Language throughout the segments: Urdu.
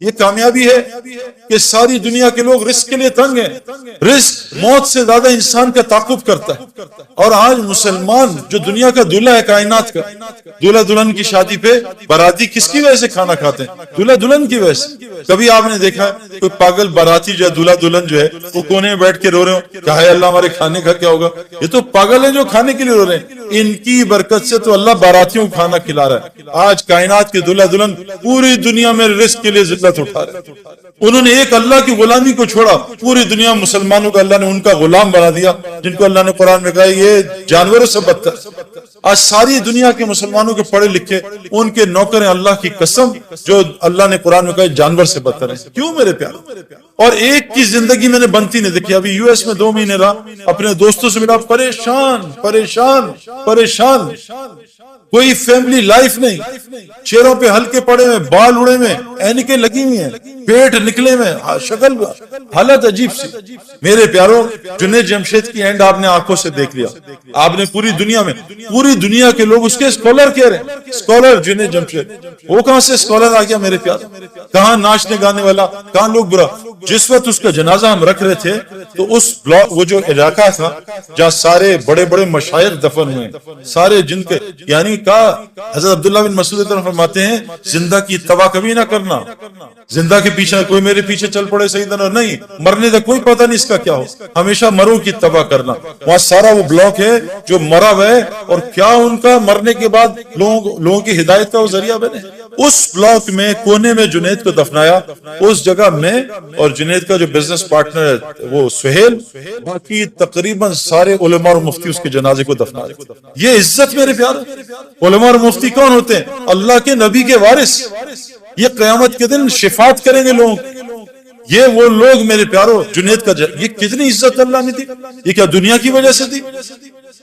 یہ کامیابی ہے کہ ساری دنیا کے لوگ رزق کے لیے تنگ ہیں. رزق موت سے زیادہ انسان کا تعاقب کرتا ہے. اور آج مسلمان جو دنیا کا دلہا ہے کائنات کا، دلہا دلہن کی شادی پہ باراتی کس کی وجہ سے کھانا کھاتے ہیں؟ دلہا دلہن کی وجہ سے. کبھی آپ نے دیکھا ہے کوئی پاگل باراتی جو ہے دلہا دلہن جو ہے وہ کونے میں بیٹھ کے رو رہے ہو کہ ہائے اللہ ہمارے کھانے کا کیا ہوگا؟ یہ تو پاگل ہیں جو کھانے کے لیے رو رہے ہیں. ان کی برکت سے تو اللہ باراتیوں کو کھانا کھلا رہا ہے. آج کائنات کے دلہا دلہن پوری دنیا میں رزق کے لیے ذلت اٹھا رہے ہیں. انہوں نے ایک اللہ کی غلامی کو چھوڑا، پوری دنیا مسلمانوں کو اللہ نے ان کا غلام بنا دیا، جن کو اللہ نے قرآن میں کہا یہ جانوروں سے بدتر. آج ساری دنیا کے مسلمانوں کے پڑھے لکھے ان کے نوکر ہیں، اللہ کی قسم، جو اللہ نے قرآن میں کہا جانور سے بدتر ہیں. کیوں میرے پیارے؟ اور ایک کی زندگی میں نے بنتی نہیں دیکھی. ابھی یو ایس میں 2 مہینے رہا، اپنے دوستوں سے ملا، پریشان پریشان پریشان، کوئی فیملی لائف نہیں، چہروں پہ ہلکے پڑے ہوئے، بال اڑے ہوئے، اینکیں لگی ہوئی ہیں، پیٹ نکلے ہوئے، شکل حالت عجیب سی. میرے پیاروں، جنید جمشید کی اینڈ آپ نے آنکھوں سے دیکھ لیا. آپ نے پوری دنیا میں، پوری دنیا کے لوگ اس کے اسکالر کہہ رہے ہیں، اسکالر جنید جمشید. وہ کہاں سے اسکالر آ گیا میرے پیاروں؟ کہاں ناچنے گانے والا، کہاں لوگ برا. جس وقت اس کا جنازہ ہم رکھ رہے تھے تو اس بلاک، وہ جو علاقہ تھا جہاں سارے بڑے بڑے مشائخ دفن ہوئے، سارے جن کے، یعنی کہا حضرت عبداللہ بن مسعود فرماتے ہیں زندہ کی اتباع کبھی نہ کرنا. زندہ کے پیچھے کوئی میرے پیچھے چل پڑے سیدنا، نہیں، مرنے کا کوئی پتہ نہیں اس کا کیا ہو، ہمیشہ مروں کی اتباع کرنا. وہاں سارا وہ بلاک ہے جو مرا ہوا ہے، اور کیا ان کا مرنے کے بعد لوگوں کی ہدایت کا وہ ذریعہ بنے. اس بلاک میں کونے میں جنید کو دفنایا، اس جگہ میں، اور جنید کا جو بزنس پارٹنر ہے وہ سہیل، باقی تقریباً سارے علماء اور مفتی اس کے جنازے کو دفنا رہے. یہ عزت میرے پیارے. علماء اور مفتی کون ہوتے ہیں؟ اللہ کے نبی کے وارث. یہ قیامت کے دن شفاعت کریں گے لوگ. یہ وہ لوگ میرے پیارو، جنید کا یہ کتنی عزت اللہ نے دی. یہ کیا دنیا کی وجہ سے دی؟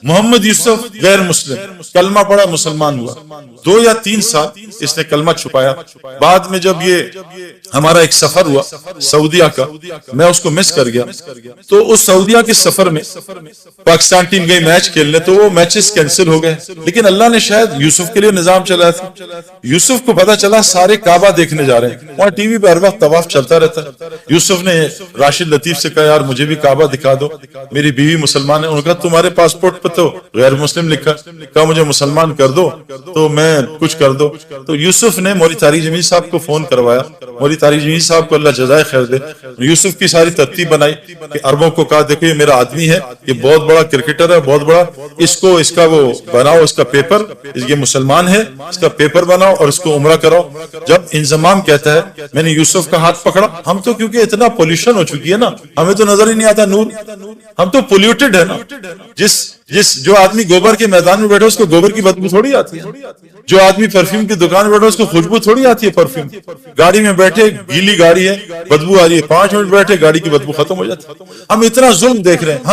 محمد یوسف غیر مسلم، کلمہ پڑھا، مسلمان ہوا. 2 یا 3 سال اس نے کلمہ چھپایا. بعد میں جب یہ ہمارا ایک سفر ہوا سعودیہ کا، میں اس کو مس کر گیا. تو اس سعودیہ کے سفر میں پاکستان ٹیم گئی میچ کھیلنے، تو وہ میچز کینسل ہو گئے. لیکن اللہ نے شاید یوسف کے لیے نظام چلایا تھا. یوسف کو پتا چلا سارے کعبہ دیکھنے جا رہے ہیں، وہاں ٹی وی پہ ہر وقت طواف چلتا رہتا ہے. یوسف نے راشد لطیف سے کہا یار مجھے بھی کعبہ دکھا دو، میری بیوی مسلمان ہے. انہوں نے کہا تمہارے پاسپورٹ پہ تو غیر مسلم لکھا. کہا مجھے مسلمان کر دو تو میں کچھ کر دو. تو یوسف نے مولی طارق جمیل صاحب کو فون کروایا. مولی طارق جمیل صاحب کو اللہ جزائے خیر دے. یوسف کی ساری ترتیب بنائی کہ عربوں کو کہا دیکھو یہ میرا آدمی ہے، یہ بہت بڑا کرکٹر ہے، بہت بڑا، اس کا وہ بناؤ، اس کا پیپر، یہ مسلمان ہے، اس کا پیپر بناؤ اور اس کو عمرہ کراؤ. جب انضمام کہتا ہے میں نے یوسف کا ہاتھ پکڑا. ہم تو کیونکہ اتنا پولیوشن ہو چکی ہے نا، ہمیں تو نظر ہی نہیں آتا نور، ہم تو پولیوٹڈ ہے نا. جو آدمی گوبر کے میدان میں بیٹھے اس کو گوبر کی بدبو تھوڑی آتی ہے. جو آدمی پرفیوم کی دکان میں بیٹھے اس کو خوشبو تھوڑی آتی ہے پرفیوم. گاڑی میں بیٹھے، گیلی گاڑی ہے، بدبو آ رہی ہے، 5 منٹ بیٹھے گاڑی کی بدبو ختم ہو جاتی ہے. ہم اتنا ظلم دیکھ رہے ہیں،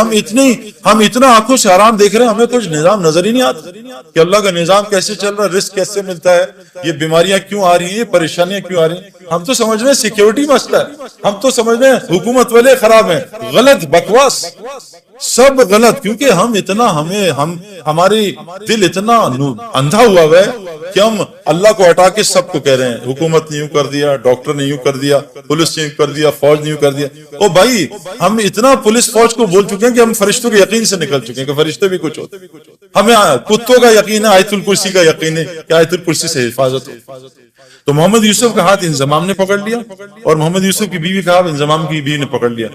ہم اتنا آنکھوں سے آرام دیکھ رہے ہیں، ہمیں کچھ نظام نظر ہی نہیں آتا کہ اللہ کا نظام کیسے چل رہا ہے، رزق کیسے ملتا ہے، یہ بیماریاں کیوں آ رہی ہیں، یہ پریشانیاں کیوں آ رہی ہیں. ہم تو سمجھ رہے ہیں سیکیورٹی مسئلہ ہے، ہم تو سمجھ رہے ہیں حکومت والے خراب ہیں. غلط، بکواس، سب غلط. کیونکہ ہماری دل اتنا اندھا ہوا ہے کہ ہم اللہ کو ہٹا کے سب کو کہہ رہے ہیں حکومت نے یوں کر دیا، ڈاکٹر نے یوں کر دیا، پولیس نے یوں کر دیا، فوج نے یوں کر دیا. او بھائی، ہم اتنا پولیس فوج کو بول چکے ہیں کہ ہم فرشتوں کے یقین سے نکل چکے ہیں کہ فرشتے بھی کچھ ہوتے. ہمیں کتوں کا یقین ہے، آیت الکرسی کا یقین ہے کہ آیت الکرسی سے حفاظت ہو. تو محمد یوسف کا ہاتھ انضمام نے پکڑ لیا، اور محمد یوسف کی بیوی کا ہاتھ انضمام کی بیوی نے پکڑ لیا.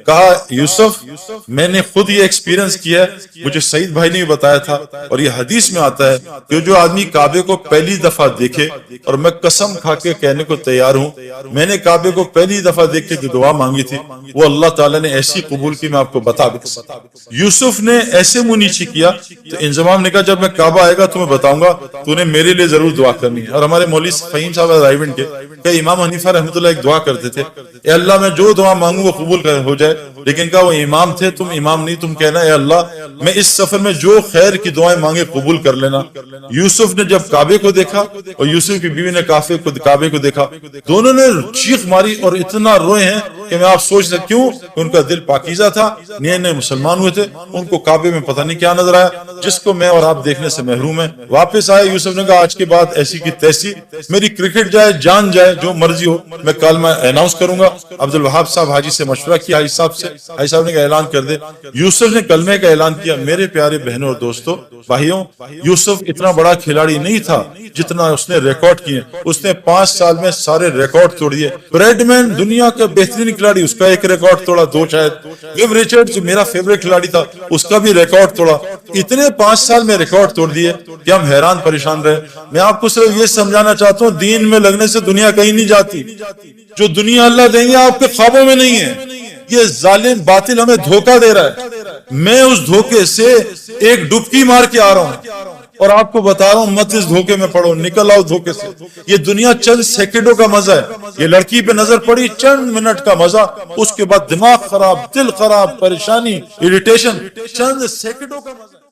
کہا یوسف میں نے خود یہ ایکسپیرینس کیا ہے، مجھے سعید بھائی نے بتایا تھا، اور یہ حدیث میں آتا ہے کہ جو آدمی کعبے کو پہلی دفعہ دیکھے، اور میں قسم کھا کے کہنے کو تیار ہوں میں نے کعبے کو پہلی دفعہ دیکھ کے جو دعا مانگی تھی وہ اللہ تعالیٰ نے ایسی قبول کی، میں آپ کو بتا بھی سکتا. یوسف نے ایسے منہ نیچے کیا تو انضمام نے کہا جب میں کعبہ آئے گا تمہیں بتاؤں گا، تو نے میرے لیے ضرور دعا کرنی ہے. اور ہمارے مولوی فہیم صاحب رائیونڈ کے کہ امام حنیفہ رحمۃ اللہ ایک دعا کرتے تھے، اے اللہ میں جو دعا مانگوں وہ قبول ہو جائے. لیکن کہا وہ امام تھے، تم امام نہیں، تم کہنا اے اللہ میں اس سفر میں جو خیر کی دعائیں مانگے قبول کر لینا. یوسف نے جب کعبے کو دیکھا اور یوسف کی بیوی نے کعبے کو دیکھا، دونوں نے چیخ ماری اور اتنا روئے ہیں کہ میں آپ سوچ سکتا کیوں کہ ان کا دل پاکیزہ تھا، نئے نئے مسلمان ہوئے تھے، ان کو کعبے میں پتہ نہیں کیا نظر آیا جس کو میں اور آپ دیکھنے سے محروم ہیں۔ واپس آئے، یوسف نے کہا آج کے بعد ایسی کی تیسی، میری کرکٹ جائے جان جائے جو مرضی ہو، میں کلمہ اناؤنس کروں گا۔ عبد الوہاب صاحب حاجی سے مشورہ کیا، حاجی صاحب سے، حاجی صاحب نے کہا اعلان کر دے۔ یوسف نے کلمے کا اعلان کیا۔ میرے پیارے بہنوں اور دوستوں بھائیوں، یوسف اتنا بڑا کھلاڑی نہیں تھا جتنا اس نے ریکارڈ کیے، اس نے 5 سال میں سارے ریکارڈ توڑ دیے۔ بریڈ مین دنیا کا بہترین کھلاڑی، اس کا ایک ریکارڈ توڑا، 2 شاید۔ ویم ریچرڈ جو میرا فیوریٹ کھلاڑی تھا، اس کا بھی ریکارڈ توڑا۔ اتنے 5 سال میں ریکارڈ توڑ دیے کہ ہم حیران پریشان رہے۔ میں آپ کو صرف یہ سمجھانا چاہتا ہوں، دین میں لگنے سے دنیا کہیں نہیں جاتی۔ جو دنیا اللہ دیں گے آپ کے خوابوں میں نہیں ہے۔ یہ ظالم باطل ہمیں دھوکہ دے رہا ہے، میں اس دھوکے سے ایک ڈبکی مار کے آ رہا ہوں اور آپ کو بتا رہا ہوں مت اس دھوکے میں پڑو، نکل آؤ دھوکے سے۔ یہ دنیا چند سیکنڈوں کا مزہ ہے، یہ لڑکی پہ نظر پڑی چند منٹ کا مزہ، اس کے بعد دماغ خراب، دل خراب، پریشانی، اریٹیشن، چند سیکنڈوں کا مزہ۔